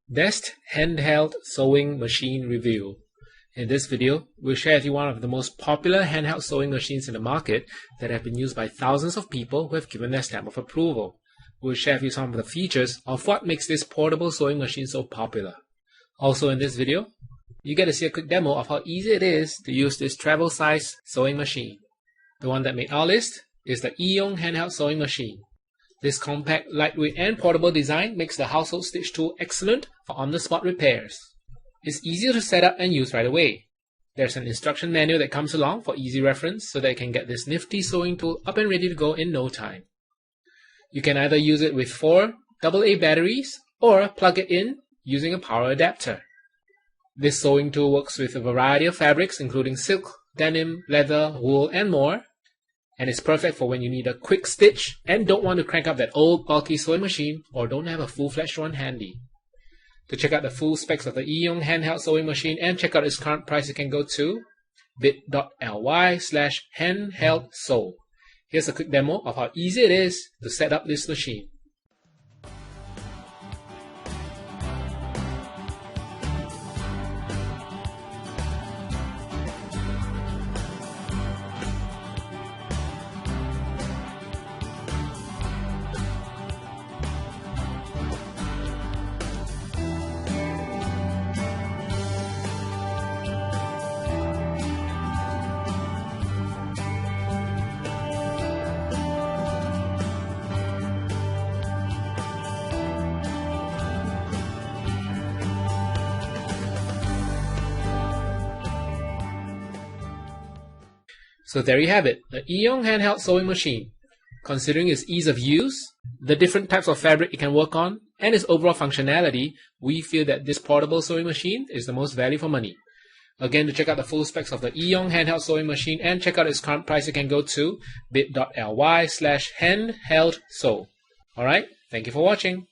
Best handheld sewing machine review. In this video, we'll share with you one of the most popular handheld sewing machines in the market that have been used by thousands of people who have given their stamp of approval. We'll share with you some of the features of what makes this portable sewing machine so popular. Also in this video, you get to see a quick demo of how easy it is to use this travel size sewing machine. The one that made our list is the handheld sewing machine. This compact, lightweight and portable design makes the household stitch tool excellent for on-the-spot repairs. It's easier to set up and use right away. There's an instruction manual that comes along for easy reference so that you can get this nifty sewing tool up and ready to go in no time. You can either use it with 4 AA batteries or plug it in using a power adapter. This sewing tool works with a variety of fabrics including silk, denim, leather, wool and more. And it's perfect for when you need a quick stitch and don't want to crank up that old bulky sewing machine or don't have a full-fledged one handy. To check out the full specs of the handheld sewing machine and check out its current price, you can go to bit.ly/handheldsew. Here's a quick demo of how easy it is to set up this machine. So there you have it, the handheld sewing machine. Considering its ease of use, the different types of fabric it can work on, and its overall functionality, we feel that this portable sewing machine is the most value for money. Again, to check out the full specs of the handheld sewing machine and check out its current price, you can go to bit.ly/handheldsew. Alright, thank you for watching.